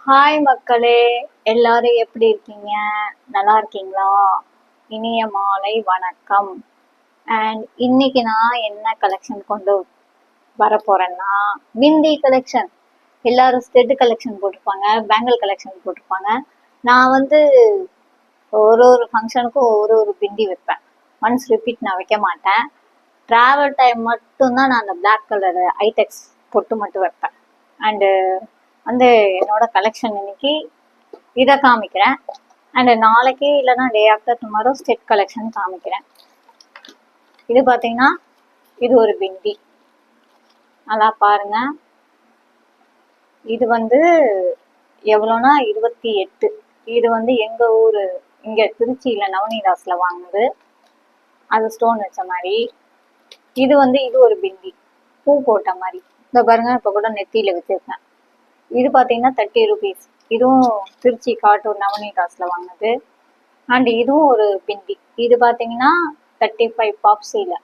Hi மக்களே, எல்லாரும் எப்படி இருக்கீங்க? நல்லா இருக்கீங்களா? இனிய மாலை வணக்கம். அண்ட் இன்னைக்கு நான் என்ன கலெக்ஷன் கொண்டு வர போறேன்னா, பிந்தி கலெக்ஷன். எல்லாரும் ஸ்டெட் கலெக்ஷன் போட்டிருப்பாங்க, பேங்கிள் கலெக்ஷன் போட்டிருப்பாங்க. நான் வந்து ஒரு ஃபங்க்ஷனுக்கும் ஒரு பிந்தி வைப்பேன். ஒன்ஸ் ரிப்பீட் நான் வைக்க மாட்டேன். ட்ராவல் டைம் மட்டும்தான் நான் அந்த பிளாக் கலர் ஐடெக்ஸ் பொட்டு மட்டும் வைப்பேன். அண்டு வந்து என்னோட கலெக்ஷன் இன்னைக்கு இதை காமிக்கிறேன். அண்ட் நாளைக்கு இல்லைன்னா day after tomorrow stud collection காமிக்கிறேன். இது பார்த்தீங்கன்னா இது ஒரு பிந்தி, நல்லா பாருங்க. இது வந்து எவ்வளோனா 28. இது வந்து எங்க ஊரு இங்க திருச்சியில நவனிதாஸ்ல வாங்குது. அது ஸ்டோன் வச்ச மாதிரி. இது வந்து இது ஒரு பிந்தி, பூ போட்ட மாதிரி. இந்த பாருங்க, இப்போ கூட நெத்தியில வச்சிருக்கேன். இது பார்த்தீங்கன்னா 30 rupees. இதுவும் திருச்சி காட்டூர் நவனிதாஸ்ல வாங்குது. அண்ட் இதுவும் ஒரு பிந்தி. இது பார்த்தீங்கன்னா 35 பாப்சியில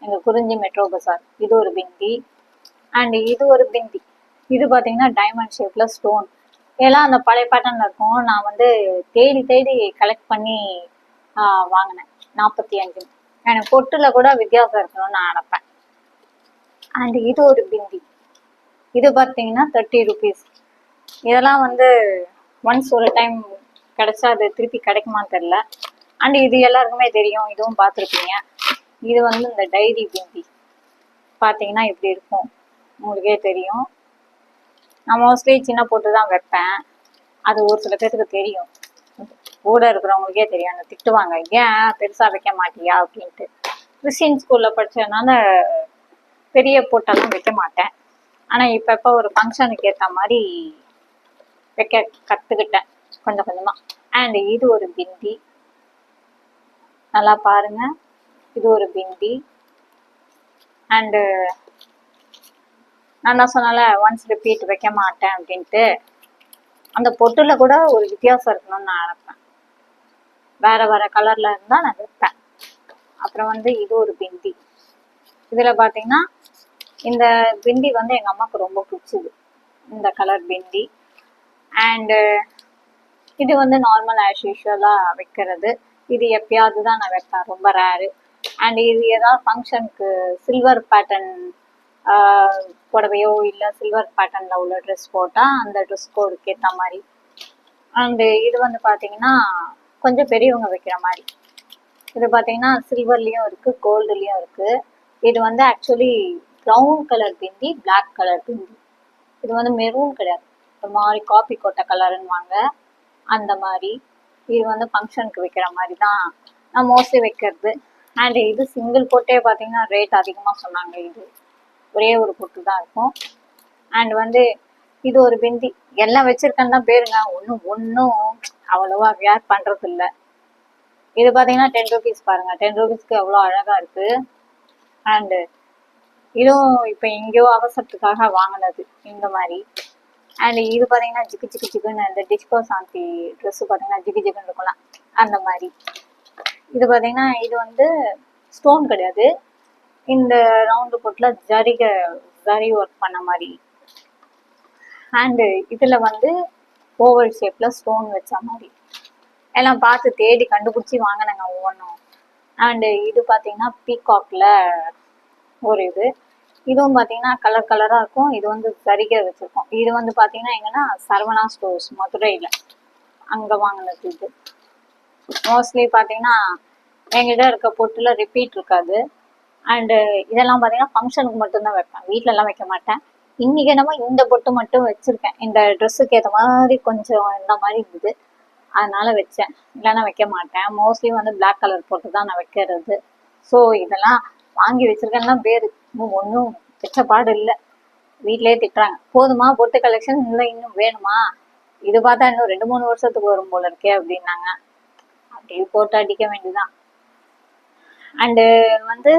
எங்க குறிஞ்சி மெட்ரோ பசார். இது ஒரு பிந்தி. அண்ட் இது ஒரு பிந்தி. இது பார்த்தீங்கன்னா டைமண்ட் ஷேப்ல ஸ்டோன். எல்லாம் அந்த பழைய பேட்டர்ன்ல இருக்கும். நான் வந்து தேடி தேடி கலெக்ட் பண்ணி வாங்கினேன். 45. எனக்கு பொட்டுல கூட வித்தியாசம் இருக்கணும்னு நான் நினைப்பேன். அண்ட் இது ஒரு பிந்தி. இது பார்த்தீங்கன்னா 30 rupees. இதெல்லாம் வந்து ஒன்ஸ் ஒரு டைம் கிடைச்சா அது திருப்பி கிடைக்குமான்னு தெரியல. அண்ட் இது எல்லாருக்குமே தெரியும், இதுவும் பார்த்துருப்பீங்க. இது வந்து இந்த டைரி பிந்தி பார்த்தீங்கன்னா இப்படி இருக்கும், உங்களுக்கே தெரியும். நான் மோஸ்ட்லி சின்ன போட்டு தான் வைப்பேன். அது ஒரு சில பேருக்கு தெரியும், கூட இருக்கிறவங்களுக்கே தெரியும். அந்த திட்டுவாங்க, ஏன் பெருசாக வைக்க மாட்டியா அப்படின்ட்டு. கிறிஸ்டின் ஸ்கூலில் படித்ததுனால பெரிய போட்டெல்லாம் வைக்க மாட்டேன். ஆனால் இப்போ ஒரு ஃபங்க்ஷனுக்கு ஏற்ற மாதிரி வைக்க கற்றுக்கிட்டேன் கொஞ்சம் கொஞ்சமாக. அண்ட் இது ஒரு பிந்தி, நல்லா பாருங்க. இது ஒரு பிந்தி. அண்டு நான் தான் சொன்னால ஒன்ஸ் ரிப்பீட் வைக்க மாட்டேன் அப்படின்ட்டு. அந்த பொட்டுல கூட ஒரு வித்தியாசம் இருக்கணும்னு நான் நினைப்பேன். வேற வேற கலர்ல இருந்தா நான் வைப்பேன். அப்புறம் வந்து இது ஒரு பிந்தி. இதுல பாத்தீங்கன்னா இந்த பிந்தி வந்து எங்க அம்மாவுக்கு ரொம்ப பிடிச்சது, இந்த கலர் பிந்தி. அண்டு இது வந்து நார்மல் ஆஸ் யூஷுவலா வைக்கிறது. இது எப்பயாவது தான் நான் வைப்பேன், ரொம்ப ரேரு. அண்ட் இது ஏதாவது ஃபங்க்ஷனுக்கு சில்வர் பேட்டர்ன் புடவையோ இல்லை சில்வர் பேட்டர்னில் உள்ள ட்ரெஸ் போட்டால் அந்த ட்ரெஸ் கோடுக்கு ஏற்ற மாதிரி. அண்டு இது வந்து பார்த்தீங்கன்னா கொஞ்சம் பெரியவங்க வைக்கிற மாதிரி. இது பார்த்தீங்கன்னா சில்வர்லேயும் இருக்குது, கோல்டுலேயும் இருக்குது. இது வந்து ஆக்சுவலி ப்ரௌன் கலர் பிந்தி, பிளாக் கலர் பிந்தி. இது வந்து மெரூன் கிடையாது, ஒரு மாதிரி காப்பி கோட்டை கலருன்னுவாங்க, அந்த மாதிரி. இது வந்து ஃபங்க்ஷனுக்கு வைக்கிற மாதிரி தான் நான் மோஸ்ட்லி வைக்கிறது. அண்ட் இது சிங்கிள் போட்டே பார்த்தீங்கன்னா ரேட் அதிகமாக சொன்னாங்க. இது ஒரே ஒரு பொட்டு தான் இருக்கும். அண்ட் வந்து இது ஒரு பிந்தி, எல்லாம் வச்சிருக்கேன்னு தான் பேருங்க, ஒன்றும் அவ்வளோவா வேர் பண்ணுறது இல்லை. இது பார்த்தீங்கன்னா 10 rupees பாருங்க, 10 rupeesக்கு எவ்வளோ அழகாக இருக்குது. அண்டு இதுவும் இப்போ எங்கேயோ அவசரத்துக்காக வாங்கினது இந்த மாதிரி. அண்ட் இது பார்த்தீங்கன்னா ஜிக்கு ஜிக்கு ஜிக்குன்னு இந்த டிஸ்கோ சாந்தி ட்ரெஸ்ஸு பார்த்தீங்கன்னா ஜிக்கு ஜிக்குன்னு இருக்கலாம், அந்த மாதிரி. இது பார்த்தீங்கன்னா இது வந்து ஸ்டோன் கிடையாது, இந்த ரவுண்டு பொட்டில் ஜரி ஒர்க் பண்ண மாதிரி. அண்டு இதில் வந்து ஓவல் ஷேப்பில் ஸ்டோன் வச்ச மாதிரி. எல்லாம் பார்த்து தேடி கண்டுபிடிச்சி வாங்கினேங்க ஒவ்வொன்றும். அண்டு இது பார்த்தீங்கன்னா பீகாக்ல ஒரு இதுவும் பார்த்தீங்கன்னா கலர் கலராக இருக்கும். இது வந்து சரிகை வச்சுருக்கோம். இது வந்து பார்த்தீங்கன்னா எங்கன்னா சரவணா ஸ்டோர்ஸ் மதுரையில் அங்கே வாங்கினது. இது மோஸ்ட்லி பார்த்தீங்கன்னா என்கிட்ட இருக்க பொட்டில் ரிப்பீட் இருக்காது. அண்டு இதெல்லாம் பார்த்தீங்கன்னா ஃபங்க்ஷனுக்கு மட்டும்தான் வைப்பேன், வீட்டிலலாம் வைக்க மாட்டேன். இன்னைக்கு என்னமோ இந்த பொட்டு மட்டும் வச்சுருக்கேன், இந்த ட்ரெஸ்ஸுக்கு ஏற்ற மாதிரி கொஞ்சம் இந்த மாதிரி இருந்தது, அதனால வச்சேன். இல்லைன்னா வைக்க மாட்டேன். மோஸ்ட்லி வந்து பிளாக் கலர் போட்டு தான் நான் வைக்கிறது. ஸோ இதெல்லாம் வாங்கி வச்சிருக்கேன்னா பேர் ஒன்றும் வச்ச பாடு இல்லை. வீட்டிலேயே திட்டுறாங்க, போதுமா பொட்டு கலெக்ஷன், இல்லை இன்னும் வேணுமா, இது பார்த்தா இன்னும் 2-3 வருஷத்துக்கு வரும் போல இருக்கே அப்படின்னாங்க. அப்படியே போட்டு அடிக்க வேண்டியதுதான். அண்டு வந்து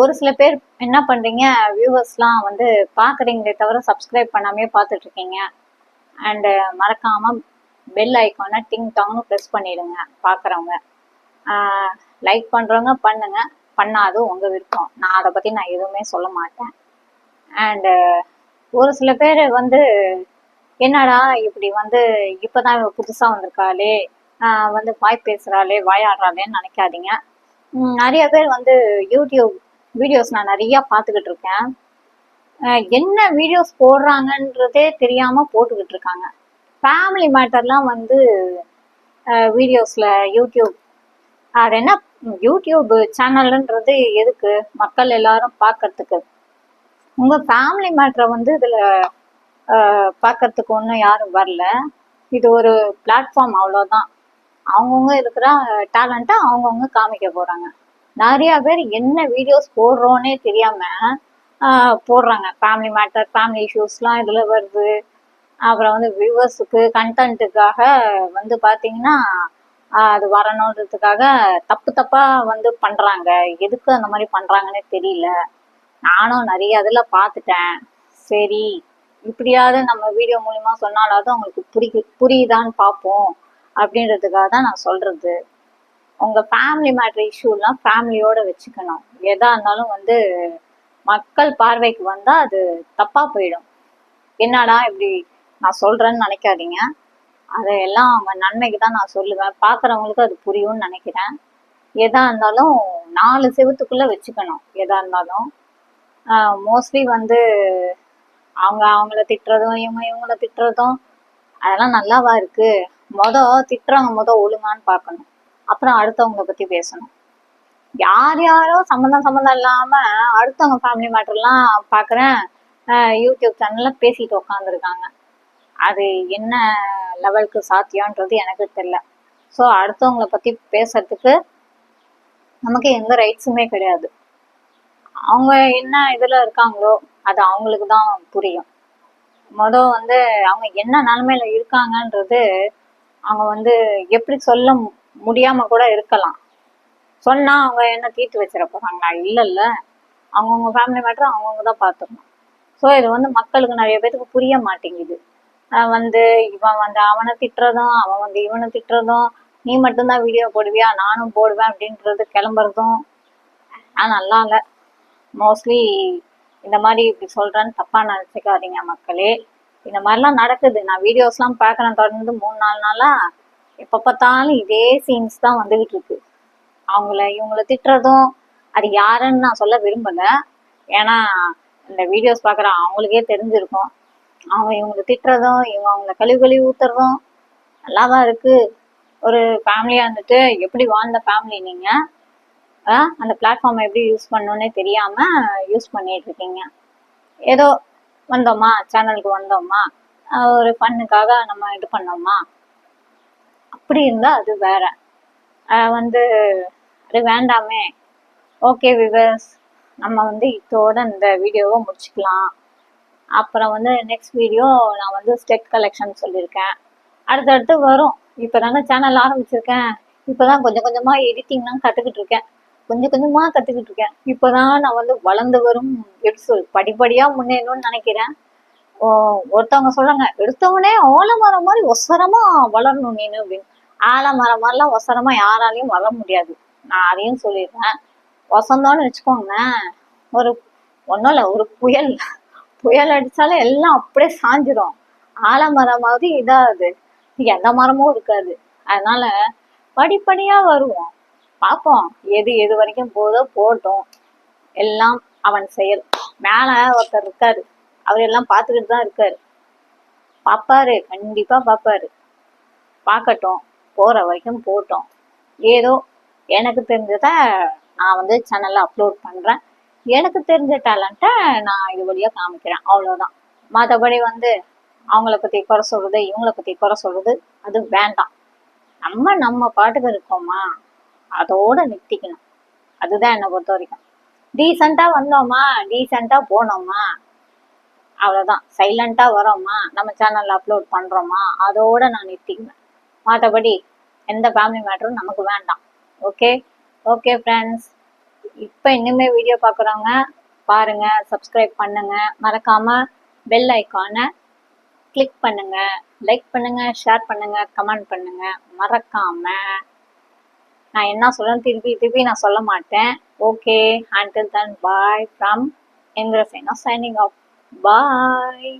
ஒரு சில பேர் என்ன பண்ணுறீங்க, வியூவர்ஸ்லாம் வந்து பார்க்குறீங்களே தவிர சப்ஸ்கிரைப் பண்ணாமே பார்த்துட்ருக்கீங்க. அண்டு மறக்காமல் பெல் ஐக்கானை டிங் டாங்னு ப்ரெஸ் பண்ணிடுங்க. பார்க்குறவங்க லைக் பண்ணுறவங்க பண்ணுங்க, பண்ணாது உங்கள் விருப்பம். நான் அதை பற்றி எதுவுமே சொல்ல மாட்டேன். அண்டு ஒரு சில பேர் வந்து என்னடா இப்படி வந்து இப்பதான் இவ புதுசா வந்திருக்காளே, வந்து வாய் பேசுறாளே வாயாடுறாளேன்னு நினைக்காதீங்க. நிறைய பேர் வந்து யூடியூப் வீடியோஸ் நான் நிறைய பார்த்துக்கிட்டு இருக்கேன். என்ன வீடியோஸ் போடுறாங்கன்றதே தெரியாம போட்டுக்கிட்டு இருக்காங்க. ஃபேமிலி மேட்டர்லாம் வந்து வீடியோஸ்ல யூடியூப் அது என்ன யூடியூப் சேனல்ன்றது எதுக்கு? மக்கள் எல்லாரும் பார்க்கறதுக்கு. உங்க ஃபேமிலி மேட்டரை வந்து இதுல பார்க்கறதுக்கு ஒன்றும் யாரும் வரல. இது ஒரு பிளாட்ஃபார்ம், அவ்வளோதான். அவங்கவுங்க இருக்கிற டேலண்ட்டை அவங்கவுங்க காமிக்க போறாங்க. நிறைய பேர் என்ன வீடியோஸ் போடுறோன்னே தெரியாம போடுறாங்க. ஃபேமிலி மேட்டர், ஃபேமிலி இஷ்யூஸ்லாம் இதுல வருது. அப்புறம் வந்து வியூவர்ஸுக்கு கண்டென்ட்டுக்காக வந்து பார்த்தீங்கன்னா அது வரணுன்றதுக்காக தப்பு தப்பா வந்து பண்றாங்க. எதுக்கு அந்த மாதிரி பண்றாங்கன்னே தெரியல. நானும் நிறைய இதில் பார்த்துட்டேன். சரி, இப்படியாவது நம்ம வீடியோ மூலிமா சொன்னாலாவது அவங்களுக்கு புரியுதான்னு பார்ப்போம் அப்படின்றதுக்காக தான் நான் சொல்றது. உங்க ஃபேமிலி மேட்டர் இஷ்யூலாம் ஃபேமிலியோட வச்சுக்கணும். எதா இருந்தாலும் வந்து மக்கள் பார்வைக்கு வந்தா அது தப்பா போயிடும். என்னடா இப்படி நான் சொல்றேன்னு நினைக்காதீங்க. அதையெல்லாம் அவங்க நன்மைக்கு தான் நான் சொல்லுவேன். பார்க்குறவங்களுக்கு அது புரியும்னு நினைக்கிறேன். எதா இருந்தாலும் 4 செவத்துக்குள்ள வச்சுக்கணும். எதா இருந்தாலும் மோஸ்ட்லி வந்து அவங்கள திட்டுறதும் இவங்கள திட்டுறதும் அதெல்லாம் நல்லாவா இருக்கு? திட்டுறவங்க ஒழுங்கான்னு பார்க்கணும். அப்புறம் அடுத்தவங்களை பத்தி பேசணும். யாரோ சம்மந்தம் இல்லாம அடுத்தவங்க ஃபேமிலி மேட்டர்லாம் பார்க்குறேன் யூடியூப் சேனல்ல பேசிட்டு உட்காந்துருக்காங்க. அது என்ன லெவலுக்கு சாத்தியம்ன்றது எனக்கு தெரியல. ஸோ அடுத்தவங்களை பத்தி பேசுறதுக்கு நமக்கு எந்த ரைட்ஸுமே கிடையாது. அவங்க என்ன இதுல இருக்காங்களோ அது அவங்களுக்கு தான் புரியும். வந்து அவங்க என்ன நிலைமையில இருக்காங்கன்றது அவங்க வந்து எப்படி சொல்ல முடியாம கூட இருக்கலாம். சொன்னா அவங்க என்ன தீர்த்து வச்சிட போறாங்களா? இல்ல, அவங்கவுங்க ஃபேமிலி மேட்டர் அவங்கவுங்க தான் பார்த்துக்கணும். ஸோ இது வந்து மக்களுக்கு நிறைய பேருக்கு புரிய மாட்டேங்குது. வந்து இவன் வந்து அவனை திட்டுறதும் அவன் வந்து இவனை திட்டுறதும், நீ மட்டும்தான் வீடியோ போடுவியா நானும் போடுவேன் அப்படின்றது கிளம்புறதும் நல்லா இல்லை. மோஸ்ட்லி இந்த மாதிரி இப்படி சொல்றேன்னு தப்பா நினைச்சுக்காதீங்க மக்களே. இந்த மாதிரிலாம் நடக்குது. நான் வீடியோஸ்லாம் பார்க்குறேன் தொடர்ந்து 3-4 நாளா. எப்போ பார்த்தாலும் இதே சீன்ஸ் தான் வந்துகிட்டு இருக்கு. இவங்கள திட்டுறதும் அது யாருன்னு நான் சொல்ல விரும்பல. ஏன்னா இந்த வீடியோஸ் பார்க்குற அவங்களுக்கே தெரிஞ்சிருக்கும். இவங்களை திட்டுறதும் அவங்கள கழுவி ஊத்துறதும் நல்லாவா இருக்கு? ஒரு ஃபேமிலியா இருந்துட்டு எப்படி வாழ்ந்த ஃபேமிலி நீங்க? அந்த பிளாட்ஃபார்மை எப்படி யூஸ் பண்ணணும்னே தெரியாம யூஸ் பண்ணிட்டு இருக்கீங்க. ஏதோ வந்தோமா, சேனலுக்கு வந்தோமா, ஒரு ஃபன்னுக்காக நம்ம இது பண்ணோமா, அப்படி இருந்தா அது வேற. வந்து அது வேண்டாமே. ஓகே விவர்ஸ், நம்ம வந்து இதோட இந்த வீடியோவை முடிச்சுக்கலாம். அப்புறம் வந்து நெக்ஸ்ட் வீடியோ நான் வந்து ஸ்டெட் கலெக்ஷன் சொல்லியிருக்கேன். அடுத்தடுத்து வரும். இப்போதாங்க சேனல் ஆரம்பிச்சிருக்கேன். இப்போதான் கொஞ்சம் கொஞ்சமா எடிட்டிங்லாம் கற்றுக்கிட்டு இருக்கேன். இப்போதான் நான் வந்து வளர்ந்து வரும் படிப்படியா முன்னேறணும்னு நினைக்கிறேன். ஒருத்தவங்க சொல்றாங்க, எடுத்தவனே ஆலமரம் மாதிரி ஒசரமா வளரணும் நீனு அப்படின்னு. ஆலமரம் மாதிரிலாம் ஒசரமா யாராலையும் வளர முடியாது. நான் அதையும் சொல்லிடுறேன். வசந்தோன்னு வச்சுக்கோங்களேன், ஒன்றும் இல்லை, ஒரு புயல் அடிச்சாலும் எல்லாம் அப்படியே சாஞ்சிடும். ஆலமரம் மாதிரி இதாகுது, எந்த மரமும் இருக்காது. அதனால படிப்படியா வருவோம், பார்ப்போம். எது வரைக்கும் போதோ போட்டோம், எல்லாம் அவன் செயல். மேல ஒருத்தர் இருக்காரு, அவர் எல்லாம் பார்த்துக்கிட்டு தான் இருக்காரு. பார்ப்பாரு, கண்டிப்பா பார்ப்பாரு. பார்க்கட்டும், போற வரைக்கும் போட்டோம். ஏதோ எனக்கு தெரிஞ்சத நான் வந்து சேனல்ல அப்லோட் பண்றேன். எனக்கு தெரிஞ்ச டேலண்ட்டை நான் இது வழியா காமிக்கிறேன், அவ்வளவுதான். மற்றபடி வந்து அவங்கள பத்தி குறை சொல்றது, இவங்கள பத்தி குறை சொல்றது அது வேண்டாம். நம்ம பாட்டுக்கு இருக்கோமா, அதோட நிறுத்திக்கணும். அதுதான் என்னை பொறுத்த வரைக்கும். டீசெண்டா வந்தோமா, டீசெண்டா போனோமா, அவ்வளவுதான். சைலண்டா வரோமா, நம்ம சேனல்ல அப்லோட் பண்றோமா, அதோட நான் நிறுத்திக்குவேன். மற்றபடி எந்த ஃபேமிலி மேட்டரும் நமக்கு வேண்டாம். ஓகே ஃப்ரெண்ட்ஸ், இப்போ இனிமே வீடியோ பார்க்குறவங்க பாருங்க, சப்ஸ்கிரைப் பண்ணுங்க, மறக்காம பெல் ஐக்கானை கிளிக் பண்ணுங்க, லைக் பண்ணுங்க, ஷேர் பண்ணுங்க, கமெண்ட் பண்ணுங்க. மறக்காம நான் என்ன சொல்றேன் திருப்பி நான் சொல்ல மாட்டேன். Okay, until then, bye from Indra Sena signing off. Bye.